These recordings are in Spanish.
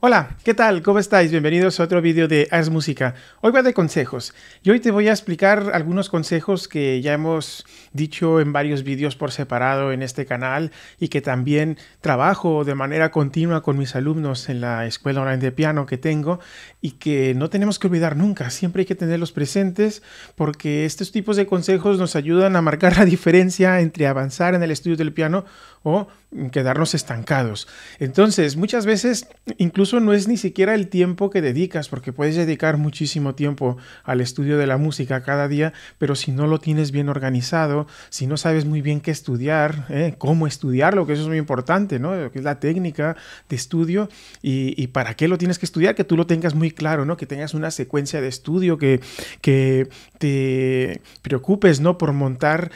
Hola, ¿qué tal? ¿Cómo estáis? Bienvenidos a otro vídeo de Haz Música. Hoy va de consejos y hoy te voy a explicar algunos consejos que ya hemos dicho en varios vídeos por separado en este canal y que también trabajo de manera continua con mis alumnos en la escuela online de piano que tengo y que no tenemos que olvidar nunca. Siempre hay que tenerlos presentes porque estos tipos de consejos nos ayudan a marcar la diferencia entre avanzar en el estudio del piano o quedarnos estancados. Entonces, muchas veces incluso no es ni siquiera el tiempo que dedicas, porque puedes dedicar muchísimo tiempo al estudio de la música cada día, pero si no lo tienes bien organizado, si no sabes muy bien qué estudiar, cómo estudiarlo, que eso es muy importante, ¿no? Que es la técnica de estudio y para qué lo tienes que estudiar, que tú lo tengas muy claro, ¿no? Que tengas una secuencia de estudio, que te preocupes, ¿no? Por montar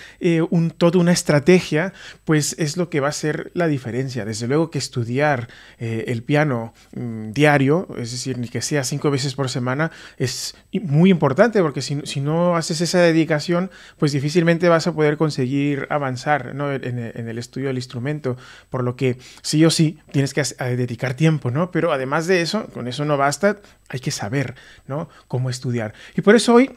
toda una estrategia, pues es lo que va a ser la diferencia. Desde luego que estudiar el piano diario, es decir, ni que sea 5 veces por semana, es muy importante porque si no haces esa dedicación, pues difícilmente vas a poder conseguir avanzar, ¿no? en el estudio del instrumento, por lo que sí o sí tienes que dedicar tiempo, ¿no? Pero además de eso, con eso no basta, hay que saber, ¿no? Cómo estudiar. Y por eso hoy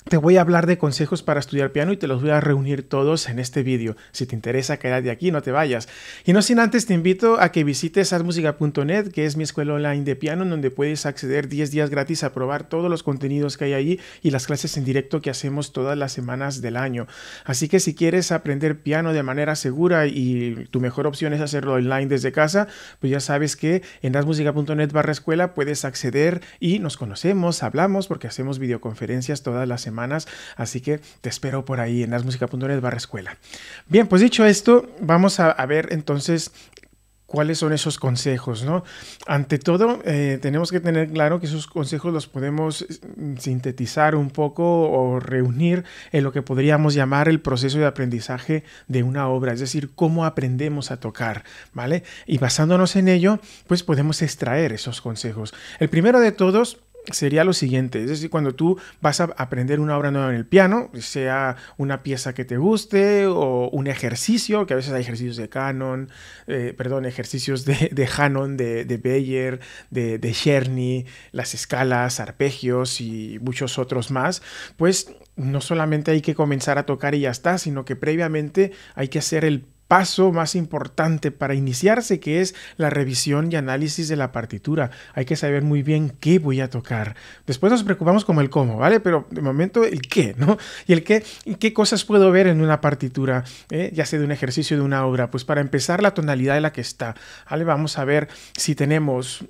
te voy a hablar de consejos para estudiar piano y te los voy a reunir todos en este vídeo. Si te interesa, quédate aquí, no te vayas. Y no sin antes te invito a que visites hazmusica.net, que es mi escuela online de piano, en donde puedes acceder 10 días gratis a probar todos los contenidos que hay ahí y las clases en directo que hacemos todas las semanas del año. Así que si quieres aprender piano de manera segura y tu mejor opción es hacerlo online desde casa, pues ya sabes que en hazmusica.net/escuela puedes acceder y nos conocemos, hablamos, porque hacemos videoconferencias todas las semanas. Así que te espero por ahí en hazmusica.net/escuela. Bien, pues dicho esto, vamos a ver entonces cuáles son esos consejos, ¿no? Ante todo, tenemos que tener claro que esos consejos los podemos sintetizar un poco o reunir en lo que podríamos llamar el proceso de aprendizaje de una obra, es decir, cómo aprendemos a tocar, ¿vale? Y basándonos en ello, pues podemos extraer esos consejos. El primero de todos sería lo siguiente, es decir, cuando tú vas a aprender una obra nueva en el piano, sea una pieza que te guste o un ejercicio, que a veces hay ejercicios de ejercicios de Hanon, de Beyer, de Czerny, las escalas, arpegios y muchos otros más, pues no solamente hay que comenzar a tocar y ya está, sino que previamente hay que hacer el paso más importante para iniciarse, que es la revisión y análisis de la partitura. Hay que saber muy bien qué voy a tocar. Después nos preocupamos como el cómo, ¿vale? Pero de momento el qué, ¿no? Y el qué cosas puedo ver en una partitura, ya sea de un ejercicio de una obra. Pues para empezar, la tonalidad en la que está, ¿vale? Vamos a ver si tenemos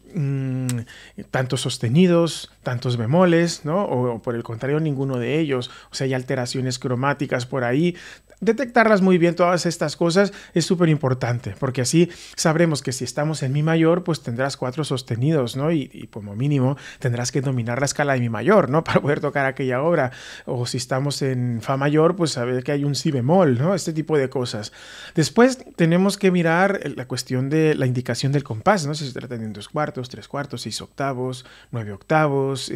tantos sostenidos, tantos bemoles, ¿no? O por el contrario, ninguno de ellos. O sea, hay alteraciones cromáticas por ahí. Detectarlas muy bien, todas estas cosas, es súper importante, porque así sabremos que si estamos en mi mayor, pues tendrás 4 sostenidos, ¿no? Y como mínimo tendrás que dominar la escala de mi mayor, ¿no? Para poder tocar aquella obra. O si estamos en fa mayor, pues saber que hay un si bemol, ¿no? Este tipo de cosas. Después tenemos que mirar la cuestión de la indicación del compás, ¿no? Si se trata de 2 cuartos, 3 cuartos, 6 octavos, 9 octavos,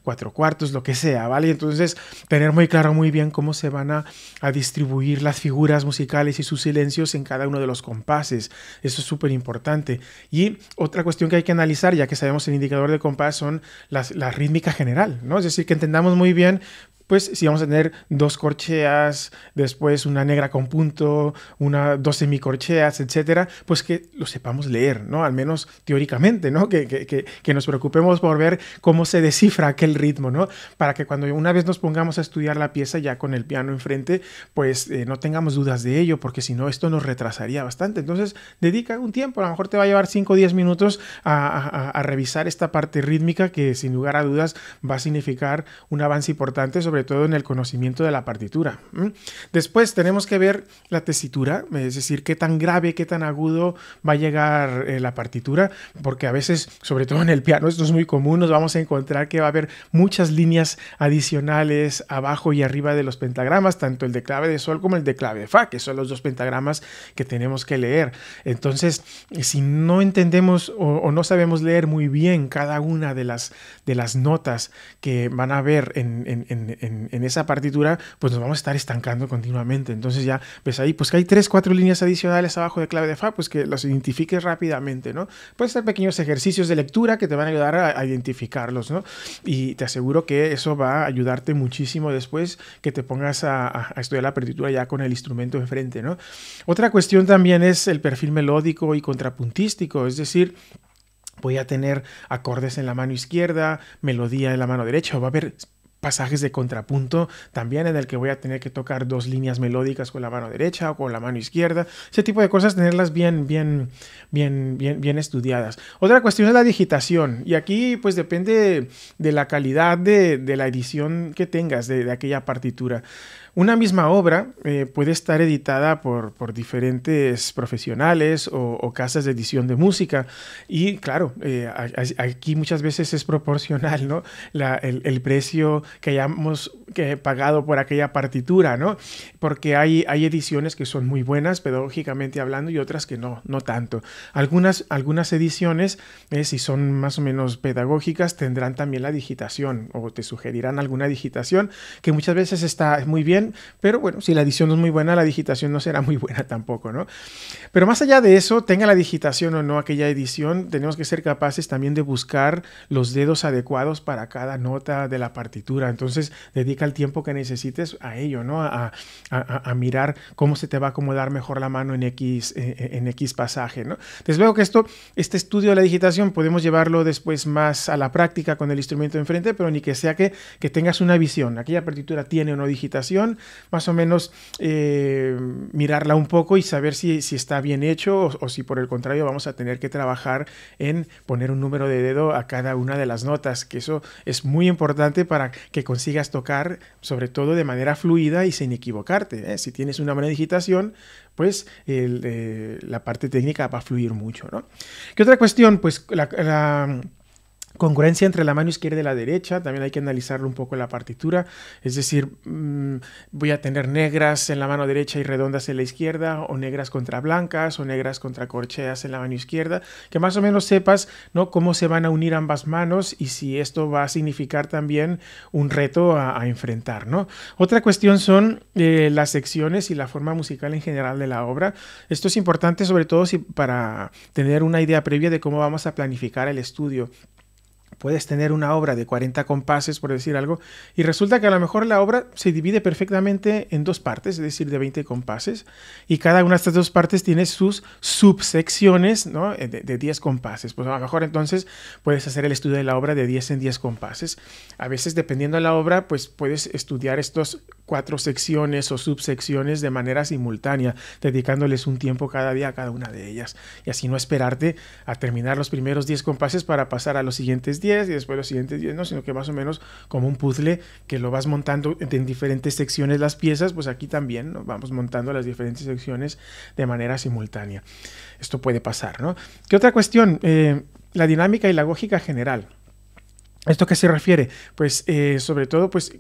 4 cuartos, lo que sea, ¿vale? Entonces, tener muy claro muy bien cómo se van a distribuir las figuras musicales y sus silencios en cada uno de los compases. Eso es súper importante. Y otra cuestión que hay que analizar, ya que sabemos el indicador de compás, son la rítmica general, ¿no? Es decir, que entendamos muy bien, pues si vamos a tener 2 corcheas, después una negra con punto, 2 semicorcheas, etcétera, pues que lo sepamos leer, ¿no? Al menos teóricamente, ¿no? Que nos preocupemos por ver cómo se descifra aquel ritmo, ¿no? Para que cuando una vez nos pongamos a estudiar la pieza ya con el piano enfrente, pues no tengamos dudas de ello, porque si no esto nos retrasaría bastante. Entonces dedica un tiempo, a lo mejor te va a llevar 5 o 10 minutos a revisar esta parte rítmica que sin lugar a dudas va a significar un avance importante, sobre todo en el conocimiento de la partitura. Después tenemos que ver la tesitura, es decir, qué tan grave, qué tan agudo va a llegar la partitura, porque a veces, sobre todo en el piano, esto es muy común, nos vamos a encontrar que va a haber muchas líneas adicionales abajo y arriba de los pentagramas, tanto el de clave de sol como el de clave de fa, que son los 2 pentagramas que tenemos que leer. Entonces, si no entendemos o no sabemos leer muy bien cada una de las notas que van a ver en en esa partitura, pues nos vamos a estar estancando continuamente. Entonces ya ves ahí, pues que hay 3, 4 líneas adicionales abajo de clave de fa, pues que los identifiques rápidamente, ¿no? Puedes hacer pequeños ejercicios de lectura que te van a ayudar a identificarlos, ¿no? Y te aseguro que eso va a ayudarte muchísimo después que te pongas a estudiar la partitura ya con el instrumento enfrente, ¿no? Otra cuestión también es el perfil melódico y contrapuntístico, es decir, voy a tener acordes en la mano izquierda, melodía en la mano derecha, o va a haber pasajes de contrapunto también en el que voy a tener que tocar 2 líneas melódicas con la mano derecha o con la mano izquierda. Ese tipo de cosas, tenerlas bien estudiadas. Otra cuestión es la digitación, y aquí pues depende de la calidad de la edición que tengas de aquella partitura. Una misma obra puede estar editada por diferentes profesionales o casas de edición de música, y claro, aquí muchas veces es proporcional, ¿no? El precio que hayamos pagado por aquella partitura, ¿no? Porque hay ediciones que son muy buenas pedagógicamente hablando y otras que no tanto. Algunas ediciones, si son más o menos pedagógicas, tendrán también la digitación o te sugerirán alguna digitación que muchas veces está muy bien, pero bueno, si la edición no es muy buena, la digitación no será muy buena tampoco, ¿no? Pero más allá de eso, tenga la digitación o no aquella edición, tenemos que ser capaces también de buscar los dedos adecuados para cada nota de la partitura. Entonces, dedica el tiempo que necesites a ello, ¿no? A mirar cómo se te va a acomodar mejor la mano en X pasaje, ¿no? Entonces veo que este estudio de la digitación podemos llevarlo después más a la práctica con el instrumento enfrente, pero ni que sea que tengas una visión. Aquella partitura tiene o no digitación, más o menos mirarla un poco y saber si está bien hecho o si por el contrario vamos a tener que trabajar en poner un número de dedo a cada una de las notas, que eso es muy importante para que consigas tocar sobre todo de manera fluida y sin equivocarte, ¿eh? Si tienes una buena digitación, pues la parte técnica va a fluir mucho, ¿no? ¿Qué otra cuestión? Pues la congruencia entre la mano izquierda y la derecha, también hay que analizarlo un poco en la partitura, es decir, voy a tener negras en la mano derecha y redondas en la izquierda, o negras contra blancas, o negras contra corcheas en la mano izquierda, que más o menos sepas, ¿no?, cómo se van a unir ambas manos y si esto va a significar también un reto a enfrentar, ¿no? Otra cuestión son las secciones y la forma musical en general de la obra. Esto es importante sobre todo para tener una idea previa de cómo vamos a planificar el estudio. Puedes tener una obra de 40 compases, por decir algo, y resulta que a lo mejor la obra se divide perfectamente en 2 partes, es decir, de 20 compases, y cada una de estas 2 partes tiene sus subsecciones, ¿no?, de 10 compases. Pues a lo mejor entonces puedes hacer el estudio de la obra de 10 en 10 compases. A veces, dependiendo de la obra, pues puedes estudiar estos 4 secciones o subsecciones de manera simultánea, dedicándoles un tiempo cada día a cada una de ellas, y así no esperarte a terminar los primeros 10 compases para pasar a los siguientes 10 y después los siguientes 10, no, sino que más o menos como un puzzle que lo vas montando en diferentes secciones las piezas, pues aquí también, ¿no?, vamos montando las diferentes secciones de manera simultánea. Esto puede pasar, ¿no? ¿Qué otra cuestión? La dinámica y la lógica general. ¿Esto qué se refiere? Pues sobre todo, pues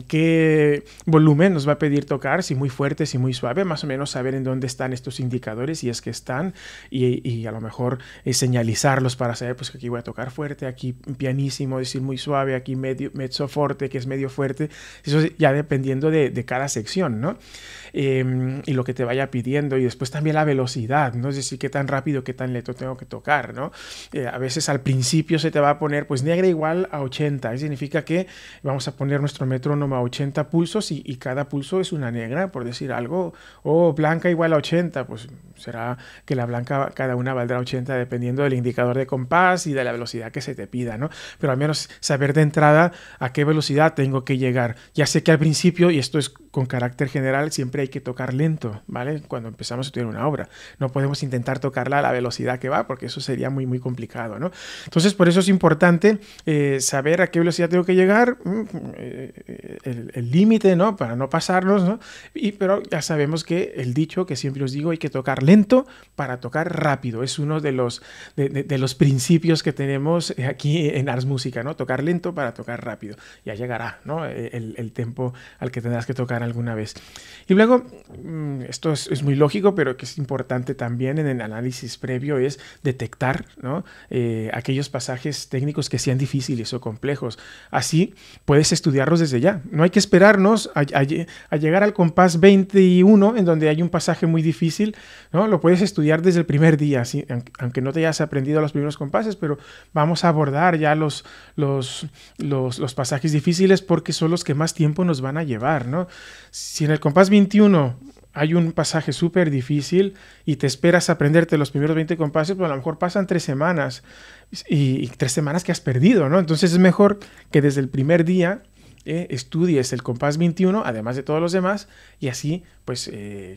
qué volumen nos va a pedir tocar, si muy fuerte, si muy suave, más o menos saber en dónde están estos indicadores, si es que están, y a lo mejor señalizarlos para saber pues que aquí voy a tocar fuerte, aquí pianísimo, decir muy suave, aquí mezzo forte, que es medio fuerte. Eso ya dependiendo de cada sección, ¿no? Y lo que te vaya pidiendo, y después también la velocidad, ¿no? Es decir, qué tan rápido, qué tan lento tengo que tocar, ¿no? A veces al principio se te va a poner pues negra igual a 80, eso significa que vamos a poner nuestro metrónomo a 80 pulsos y cada pulso es una negra, por decir algo, o blanca igual a 80, pues será que la blanca cada una valdrá 80 dependiendo del indicador de compás y de la velocidad que se te pida, ¿no? Pero al menos saber de entrada a qué velocidad tengo que llegar. Ya sé que al principio, y esto es con carácter general, siempre hay que tocar lento, ¿vale? Cuando empezamos a estudiar una obra. No podemos intentar tocarla a la velocidad que va, porque eso sería muy, muy complicado, ¿no? Entonces, por eso es importante saber a qué velocidad tengo que llegar, el límite, ¿no?, para no pasarnos, ¿no? Pero ya sabemos que el dicho que siempre os digo, hay que tocar lento para tocar rápido. Es uno de los principios que tenemos aquí en Ars Música, ¿no? Tocar lento para tocar rápido. Ya llegará, ¿no?, el tempo al que tendrás que tocar alguna vez. Y luego, esto es muy lógico, pero que es importante también en el análisis previo, es detectar, ¿no?, aquellos pasajes técnicos que sean difíciles o complejos. Así puedes estudiarlos desde ya. No hay que esperarnos a llegar al compás 21, en donde hay un pasaje muy difícil, ¿no? Lo puedes estudiar desde el primer día, ¿sí? Aunque no te hayas aprendido los primeros compases, pero vamos a abordar ya los pasajes difíciles porque son los que más tiempo nos van a llevar, ¿no? Si en el compás 21 hay un pasaje súper difícil y te esperas a aprenderte los primeros 20 compases, pues a lo mejor pasan 3 semanas y 3 semanas que has perdido, ¿no? Entonces es mejor que desde el primer día estudies el compás 21, además de todos los demás, y así, pues,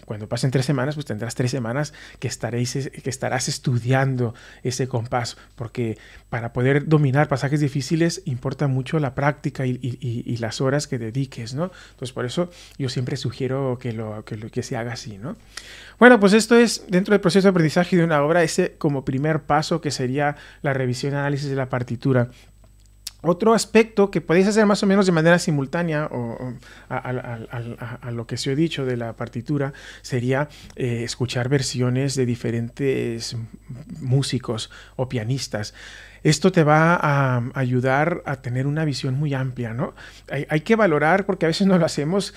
cuando pasen 3 semanas, pues tendrás 3 semanas que estarás estudiando ese compás, porque para poder dominar pasajes difíciles importa mucho la práctica y las horas que dediques, ¿no? Entonces, por eso yo siempre sugiero que se haga así, ¿no? Bueno, pues esto es dentro del proceso de aprendizaje de una obra, ese como primer paso que sería la revisión y análisis de la partitura. Otro aspecto que podéis hacer más o menos de manera simultánea a lo que se he dicho de la partitura sería escuchar versiones de diferentes músicos o pianistas. Esto te va a ayudar a tener una visión muy amplia, ¿no? Hay que valorar, porque a veces no lo hacemos,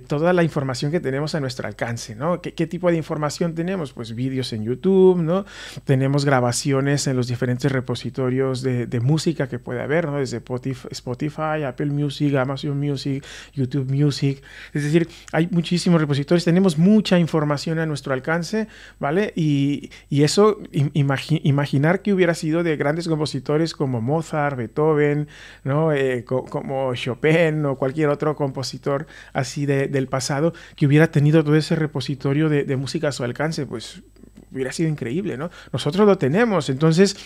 toda la información que tenemos a nuestro alcance, ¿no? ¿Qué tipo de información tenemos? Pues vídeos en YouTube, ¿no? Tenemos grabaciones en los diferentes repositorios de música que puede haber, ¿no? Desde Spotify, Apple Music, Amazon Music, YouTube Music. Es decir, hay muchísimos repositorios, tenemos mucha información a nuestro alcance, ¿vale? Y eso, imaginar que hubiera sido de grandes compositores como Mozart, Beethoven, ¿no? Como Chopin o cualquier otro compositor así del pasado que hubiera tenido todo ese repositorio de música a su alcance, pues hubiera sido increíble, ¿no? Nosotros lo tenemos. Entonces,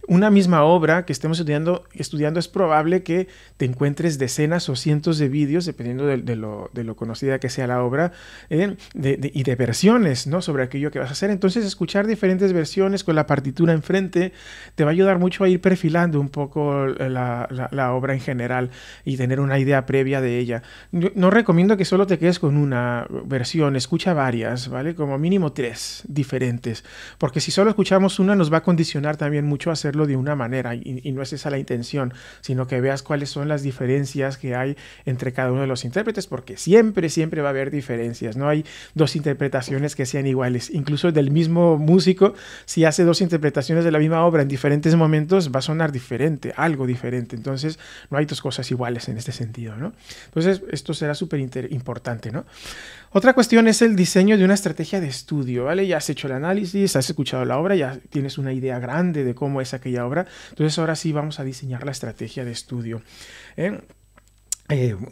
una misma obra que estemos estudiando es probable que te encuentres decenas o cientos de vídeos, dependiendo de lo conocida que sea la obra, y de versiones, ¿no? Sobre aquello que vas a hacer. Entonces, escuchar diferentes versiones con la partitura enfrente te va a ayudar mucho a ir perfilando un poco la obra en general y tener una idea previa de ella. No recomiendo que solo te quedes con una versión, escucha varias, ¿vale? Como mínimo 3 diferentes. Porque si solo escuchamos una nos va a condicionar también mucho a hacerlo de una manera y no es esa la intención, sino que veas cuáles son las diferencias que hay entre cada uno de los intérpretes, porque siempre va a haber diferencias, no hay 2 interpretaciones que sean iguales, incluso del mismo músico, si hace 2 interpretaciones de la misma obra en diferentes momentos va a sonar diferente, algo diferente, entonces no hay 2 cosas iguales en este sentido, ¿no? Entonces esto será súper importante, ¿no? Otra cuestión es el diseño de una estrategia de estudio, ¿vale? Ya has hecho el análisis, has escuchado la obra, ya tienes una idea grande de cómo es aquella obra. Entonces ahora sí vamos a diseñar la estrategia de estudio.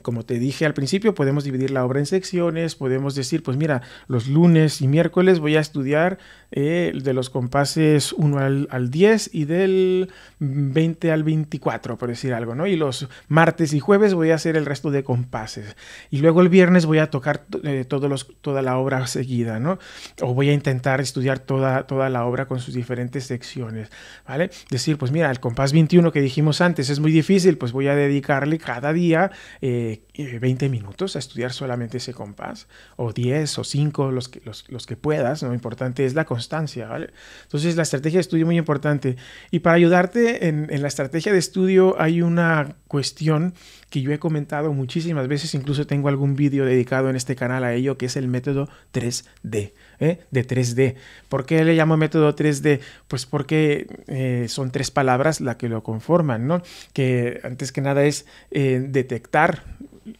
Como te dije al principio, podemos dividir la obra en secciones, podemos decir, pues mira, los lunes y miércoles voy a estudiar de los compases 1 al 10 y del 20 al 24, por decir algo, ¿no? Y los martes y jueves voy a hacer el resto de compases. Y luego el viernes voy a tocar toda la obra seguida, ¿no? O voy a intentar estudiar toda la obra con sus diferentes secciones, ¿vale? Decir, pues mira, el compás 21 que dijimos antes es muy difícil, pues voy a dedicarle cada día 20 minutos a estudiar solamente ese compás, o 10 o 5, los que puedas, ¿no? Lo importante es la constancia, ¿vale? Entonces la estrategia de estudio es muy importante, y para ayudarte en la estrategia de estudio hay una cuestión que yo he comentado muchísimas veces, incluso tengo algún vídeo dedicado en este canal a ello, que es el método 3D, de 3D. ¿Por qué le llamo método 3D? Pues porque son 3 palabras las que lo conforman, ¿no? Que antes que nada es detectar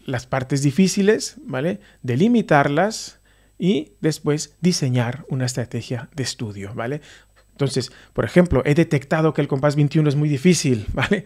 las partes difíciles, ¿vale? Delimitarlas y después diseñar una estrategia de estudio, ¿vale? Entonces, por ejemplo, he detectado que el compás 21 es muy difícil, ¿vale?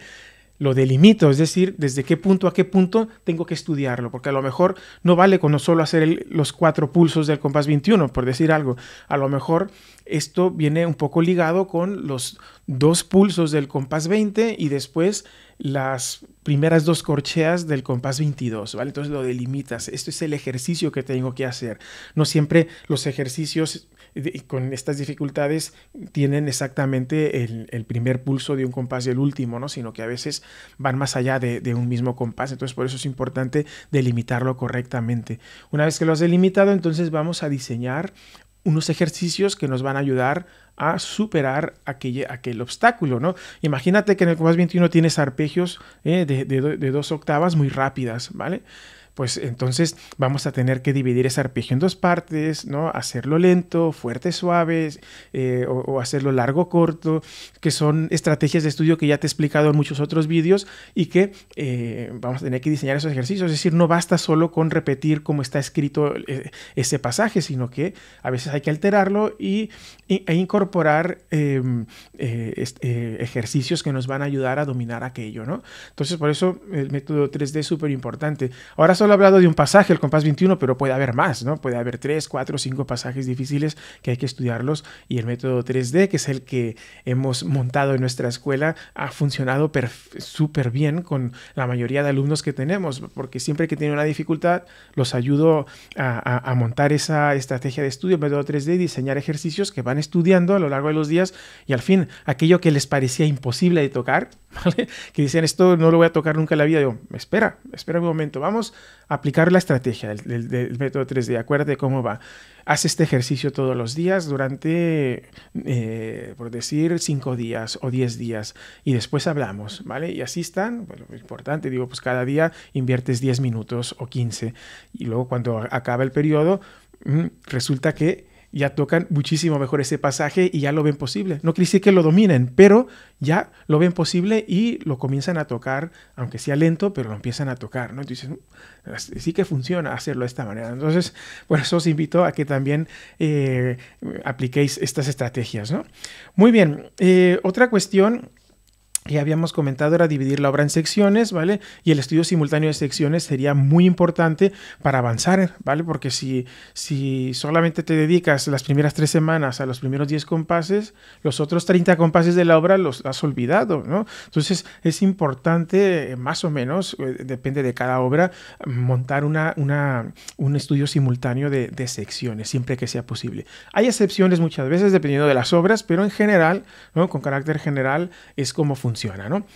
Lo delimito, es decir, desde qué punto a qué punto tengo que estudiarlo, porque a lo mejor no vale con no solo hacer los 4 pulsos del compás 21, por decir algo. A lo mejor esto viene un poco ligado con los 2 pulsos del compás 20 y después las primeras 2 corcheas del compás 22, ¿vale? Entonces lo delimitas. Esto es el ejercicio que tengo que hacer. No siempre los ejercicios con estas dificultades tienen exactamente el primer pulso de un compás y el último, ¿no? Sino que a veces van más allá de un mismo compás. Entonces por eso es importante delimitarlo correctamente. Una vez que lo has delimitado, entonces vamos a diseñar unos ejercicios que nos van a ayudar a superar aquel obstáculo, ¿no? Imagínate que en el compás 21 tienes arpegios de 2 octavas muy rápidas, ¿vale? Pues entonces vamos a tener que dividir ese arpegio en 2 partes, ¿no? Hacerlo lento, fuerte, suave, o hacerlo largo, corto, que son estrategias de estudio que ya te he explicado en muchos otros vídeos y que vamos a tener que diseñar esos ejercicios. Es decir, no basta solo con repetir cómo está escrito ese pasaje, sino que a veces hay que alterarlo e incorporar ejercicios que nos van a ayudar a dominar aquello, ¿no? Entonces, por eso el método 3D es súper importante. Ahora solo he hablado de un pasaje, el compás 21, pero puede haber más, ¿no? Puede haber 3, 4, 5 pasajes difíciles que hay que estudiarlos, y el método 3D, que es el que hemos montado en nuestra escuela, ha funcionado súper bien con la mayoría de alumnos que tenemos, porque siempre que tienen una dificultad los ayudo a montar esa estrategia de estudio, el método 3D, y diseñar ejercicios que van estudiando a lo largo de los días, y al fin aquello que les parecía imposible de tocar, ¿vale? Que decían, esto no lo voy a tocar nunca en la vida. Digo, espera un momento, vamos a aplicar la estrategia del método 3D. Acuérdate cómo va. Haz este ejercicio todos los días durante, por decir, 5 días o 10 días, y después hablamos, ¿vale? Y así están. Bueno, lo importante, digo, pues cada día inviertes 10 minutos o 15, y luego cuando acaba el periodo, resulta que ya tocan muchísimo mejor ese pasaje y ya lo ven posible. No quiere decir que lo dominen, pero ya lo ven posible y lo comienzan a tocar, aunque sea lento, pero lo empiezan a tocar, ¿no? Entonces, sí que funciona hacerlo de esta manera. Entonces, por eso os invito a que también apliquéis estas estrategias, ¿no? Muy bien. Otra cuestión que habíamos comentado era dividir la obra en secciones, ¿vale? Y el estudio simultáneo de secciones sería muy importante para avanzar, ¿vale? Porque si solamente te dedicas las primeras 3 semanas a los primeros 10 compases, los otros 30 compases de la obra los has olvidado, ¿no? Entonces es importante, más o menos, depende de cada obra, montar un estudio simultáneo de secciones, siempre que sea posible. Hay excepciones muchas veces dependiendo de las obras, pero en general, ¿no? Con carácter general es como funciona, ¿no?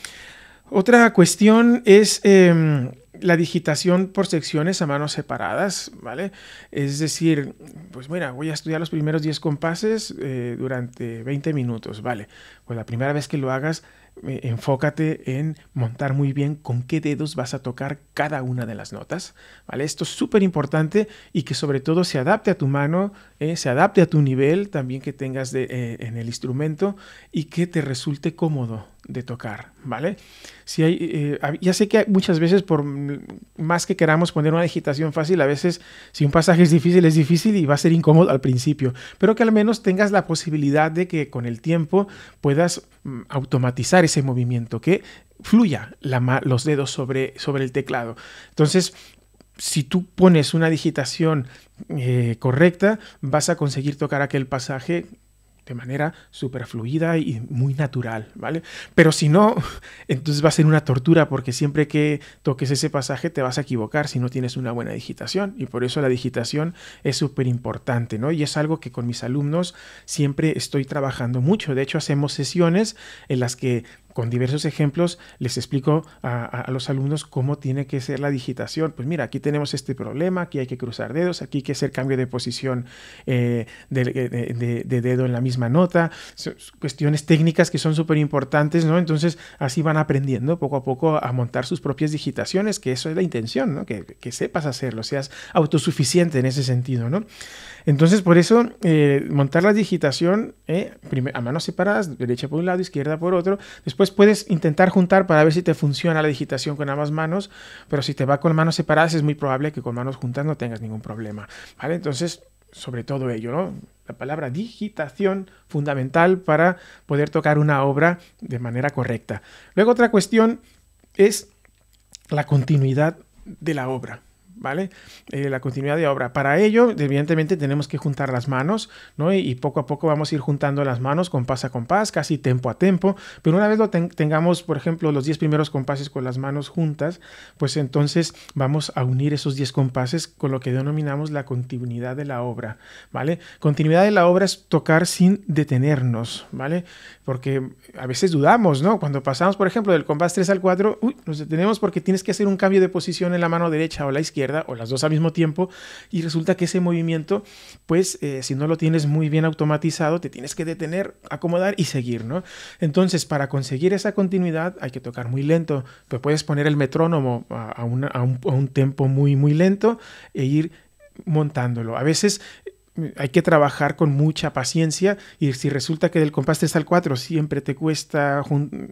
Otra cuestión es la digitación por secciones a manos separadas, ¿vale? Es decir, pues mira, voy a estudiar los primeros 10 compases durante 20 minutos, ¿vale? Pues la primera vez que lo hagas, enfócate en montar muy bien con qué dedos vas a tocar cada una de las notas, ¿vale? Esto es súper importante, y que sobre todo se adapte a tu mano, se adapte a tu nivel también que tengas en el instrumento, y que te resulte cómodo de tocar, ¿vale? Si hay, ya sé que muchas veces, por más que queramos poner una digitación fácil, a veces si un pasaje es difícil y va a ser incómodo al principio, pero que al menos tengas la posibilidad de que con el tiempo puedas automatizar ese movimiento, que fluya los dedos sobre el teclado. Entonces, si tú pones una digitación correcta, vas a conseguir tocar aquel pasaje de manera súper fluida y muy natural, ¿vale? Pero si no, entonces va a ser una tortura, porque siempre que toques ese pasaje te vas a equivocar si no tienes una buena digitación, y por eso la digitación es súper importante, ¿no? Y es algo que con mis alumnos siempre estoy trabajando mucho. De hecho, hacemos sesiones en las que con diversos ejemplos les explico a los alumnos cómo tiene que ser la digitación. Pues mira, aquí tenemos este problema, aquí hay que cruzar dedos, aquí hay que hacer cambio de posición de dedo en la misma nota. Son cuestiones técnicas que son súper importantes, ¿no? Entonces así van aprendiendo poco a poco a montar sus propias digitaciones, que eso es la intención, ¿no? Que sepas hacerlo, seas autosuficiente en ese sentido, ¿no? Entonces, por eso, montar la digitación a manos separadas, derecha por un lado, izquierda por otro. Después puedes intentar juntar para ver si te funciona la digitación con ambas manos, pero si te va con manos separadas es muy probable que con manos juntas no tengas ningún problema, ¿vale? Entonces, sobre todo ello, ¿no? La palabra digitación, fundamental para poder tocar una obra de manera correcta. Luego, otra cuestión es la continuidad de la obra, ¿vale? La continuidad de obra. Para ello, evidentemente, tenemos que juntar las manos, ¿no? Y poco a poco vamos a ir juntando las manos compás a compás, casi tempo a tempo. Pero una vez lo tengamos, por ejemplo, los 10 primeros compases con las manos juntas, pues entonces vamos a unir esos 10 compases con lo que denominamos la continuidad de la obra, ¿vale? Continuidad de la obra es tocar sin detenernos, ¿vale? Porque a veces dudamos, ¿no? Cuando pasamos, por ejemplo, del compás 3 al 4, nos detenemos porque tienes que hacer un cambio de posición en la mano derecha o la izquierda. izquierda o las dos al mismo tiempo, y resulta que ese movimiento, pues si no lo tienes muy bien automatizado, te tienes que detener, acomodar y seguir, ¿no? Entonces, para conseguir esa continuidad hay que tocar muy lento. Pues puedes poner el metrónomo a un tempo muy, muy lento e ir montándolo. A veces hay que trabajar con mucha paciencia, y si resulta que del compás 3 al 4 siempre te cuesta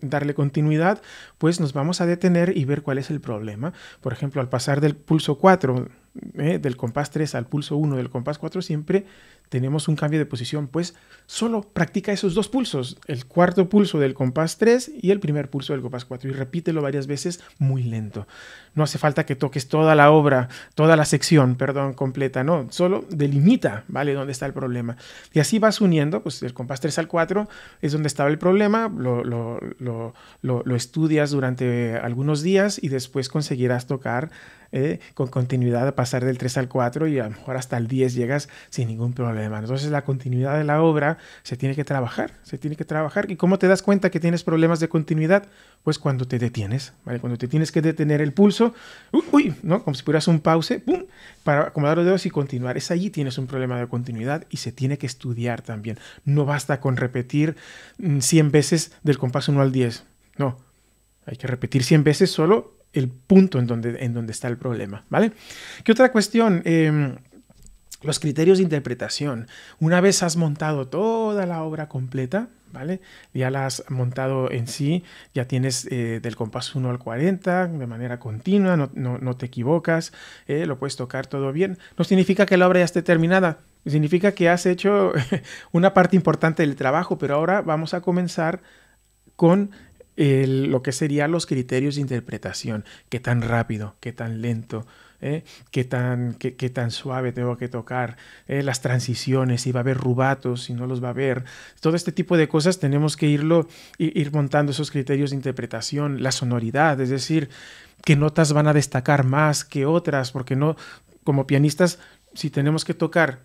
darle continuidad, pues nos vamos a detener y ver cuál es el problema. Por ejemplo, al pasar del pulso 4, del compás 3 al pulso 1 del compás 4, siempre tenemos un cambio de posición. Pues solo practica esos dos pulsos, el cuarto pulso del compás 3 y el primer pulso del compás 4, y repítelo varias veces muy lento. No hace falta que toques toda la obra, toda la sección, perdón, completa, no, solo delimita, ¿vale?, dónde está el problema. Y así vas uniendo, pues del compás 3 al 4 es donde estaba el problema, lo estudias durante algunos días y después conseguirás tocar con continuidad, a pasar del 3 al 4 y a lo mejor hasta el 10 llegas sin ningún problema. Entonces la continuidad de la obra se tiene que trabajar. ¿Y cómo te das cuenta que tienes problemas de continuidad? Pues cuando te detienes, ¿vale? Cuando te tienes que detener el pulso, ¿no? Como si fueras un pause, ¡pum!, para acomodar los dedos y continuar. Es allí tienes un problema de continuidad y se tiene que estudiar también. No basta con repetir 100 veces del compás 1 al 10. No, hay que repetir 100 veces solo el punto en donde está el problema, ¿vale? ¿Qué otra cuestión? Los criterios de interpretación. Una vez has montado toda la obra completa, ¿vale?, ya la has montado en sí, ya tienes del compás 1 al 40 de manera continua, no te equivocas, lo puedes tocar todo bien. No significa que la obra ya esté terminada, significa que has hecho una parte importante del trabajo, pero ahora vamos a comenzar con lo que serían los criterios de interpretación. Qué tan rápido, qué tan lento, qué tan suave tengo que tocar, las transiciones, si va a haber rubatos, si no los va a haber. Todo este tipo de cosas tenemos que ir montando esos criterios de interpretación. La sonoridad, es decir, qué notas van a destacar más que otras, porque no, como pianistas, si tenemos que tocar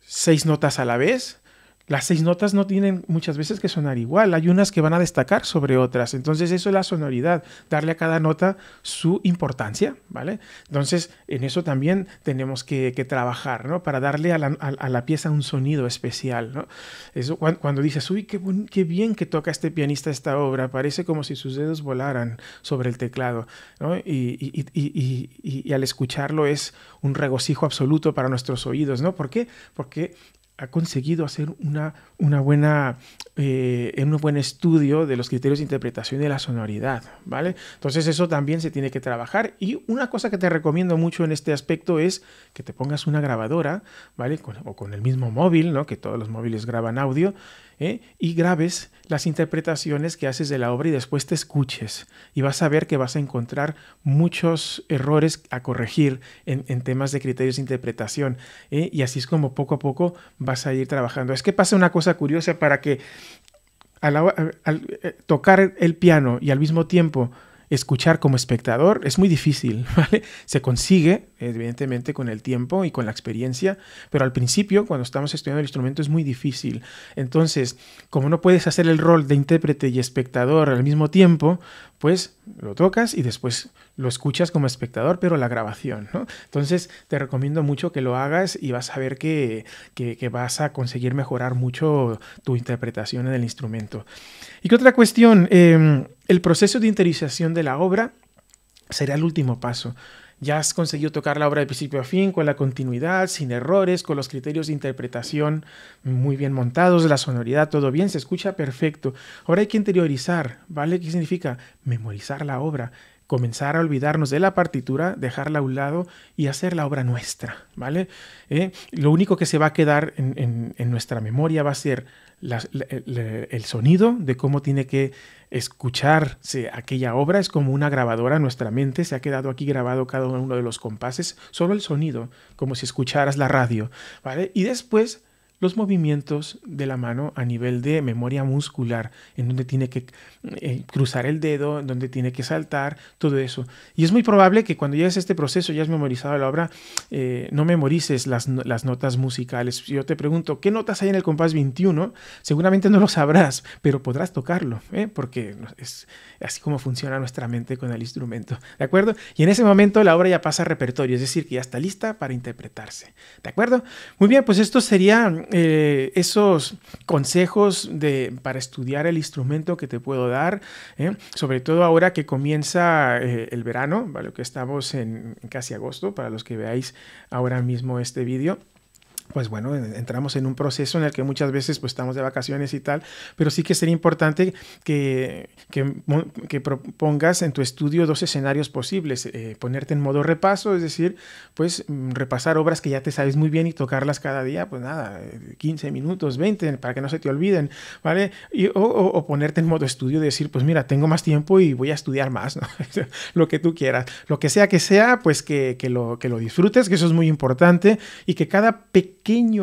6 notas a la vez, las 6 notas no tienen muchas veces que sonar igual. Hay unas que van a destacar sobre otras. Entonces eso es la sonoridad, darle a cada nota su importancia, ¿vale? Entonces en eso también tenemos que trabajar, ¿no?, para darle a la pieza un sonido especial, ¿no? Eso cuando dices, uy, qué bien que toca este pianista esta obra, parece como si sus dedos volaran sobre el teclado, ¿no? Y al escucharlo es un regocijo absoluto para nuestros oídos, ¿no? ¿Por qué? Porque ha conseguido hacer un buen estudio de los criterios de interpretación y de la sonoridad, ¿vale? Entonces eso también se tiene que trabajar. Y una cosa que te recomiendo mucho en este aspecto es que te pongas una grabadora, ¿vale?, o con el mismo móvil, ¿no?, que todos los móviles graban audio, y grabes las interpretaciones que haces de la obra y después te escuches, y vas a ver que vas a encontrar muchos errores a corregir en temas de criterios de interpretación, y así es como poco a poco vas a ir trabajando. Es que pasa una cosa curiosa: para que al tocar el piano y al mismo tiempo escuchar como espectador es muy difícil, ¿vale? Se consigue, evidentemente, con el tiempo y con la experiencia, pero al principio, cuando estamos estudiando el instrumento, es muy difícil. Entonces, como no puedes hacer el rol de intérprete y espectador al mismo tiempo, pues lo tocas y después lo escuchas como espectador, pero la grabación, ¿no? Entonces, te recomiendo mucho que lo hagas y vas a ver que vas a conseguir mejorar mucho tu interpretación en el instrumento. ¿Y qué otra cuestión? El proceso de interiorización de la obra será el último paso. Ya has conseguido tocar la obra de principio a fin, con la continuidad, sin errores, con los criterios de interpretación muy bien montados, la sonoridad, todo bien, se escucha perfecto. Ahora hay que interiorizar, ¿vale? ¿Qué significa? Memorizar la obra, comenzar a olvidarnos de la partitura, dejarla a un lado y hacer la obra nuestra, ¿vale? Lo único que se va a quedar en nuestra memoria va a ser el sonido de cómo tiene que escucharse aquella obra. Es como una grabadora, nuestra mente se ha quedado aquí grabado cada uno de los compases, solo el sonido, como si escucharas la radio, ¿vale? Y después los movimientos de la mano a nivel de memoria muscular, en donde tiene que cruzar el dedo, en donde tiene que saltar, todo eso. Y es muy probable que cuando llegues a este proceso, ya has memorizado la obra, no memorices las notas musicales. Si yo te pregunto, ¿qué notas hay en el compás 21? Seguramente no lo sabrás, pero podrás tocarlo, porque es así como funciona nuestra mente con el instrumento, ¿de acuerdo? Y en ese momento la obra ya pasa a repertorio, es decir, que ya está lista para interpretarse, ¿de acuerdo? Muy bien, pues esto sería esos consejos para estudiar el instrumento que te puedo dar, sobre todo ahora que comienza el verano, ¿vale? Que estamos en casi agosto, para los que veáis ahora mismo este vídeo. Pues bueno, entramos en un proceso en el que muchas veces pues estamos de vacaciones y tal, pero sí que sería importante que propongas en tu estudio dos escenarios posibles, ponerte en modo repaso, es decir, pues repasar obras que ya te sabes muy bien y tocarlas cada día, pues nada, 15 minutos, 20, para que no se te olviden, ¿vale? O ponerte en modo estudio, decir, pues mira, tengo más tiempo y voy a estudiar más, ¿no? Lo que tú quieras, lo que sea, pues que lo disfrutes, que eso es muy importante, y que cada pequeño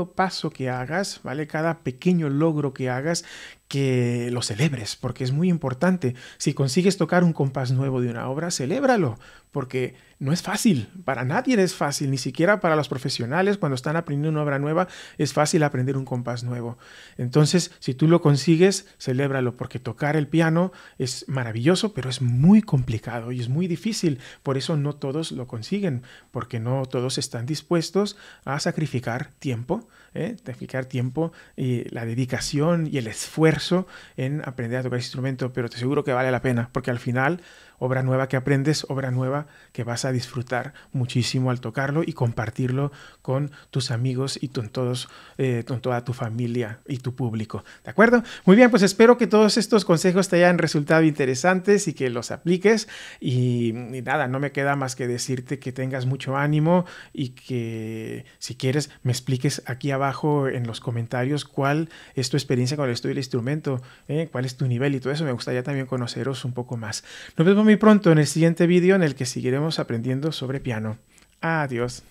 paso que hagas, ¿vale? Cada pequeño logro que hagas, que lo celebres, porque es muy importante. Si consigues tocar un compás nuevo de una obra, celébralo, porque no es fácil, para nadie es fácil, ni siquiera para los profesionales cuando están aprendiendo una obra nueva, es fácil aprender un compás nuevo. Entonces, si tú lo consigues, celébralo, porque tocar el piano es maravilloso, pero es muy complicado y es muy difícil. Por eso no todos lo consiguen, porque no todos están dispuestos a sacrificar tiempo, y la dedicación y el esfuerzo en aprender a tocar ese instrumento, pero te aseguro que vale la pena, porque al final, obra nueva que aprendes, obra nueva que vas a disfrutar muchísimo al tocarlo y compartirlo con tus amigos y con toda tu familia y tu público, ¿de acuerdo? Muy bien, pues espero que todos estos consejos te hayan resultado interesantes y que los apliques, y nada, no me queda más que decirte que tengas mucho ánimo y que si quieres me expliques aquí abajo en los comentarios cuál es tu experiencia con el estudio del instrumento, cuál es tu nivel y todo eso. Me gustaría también conoceros un poco más. Nos vemos muy pronto en el siguiente vídeo en el que seguiremos aprendiendo sobre piano. Adiós.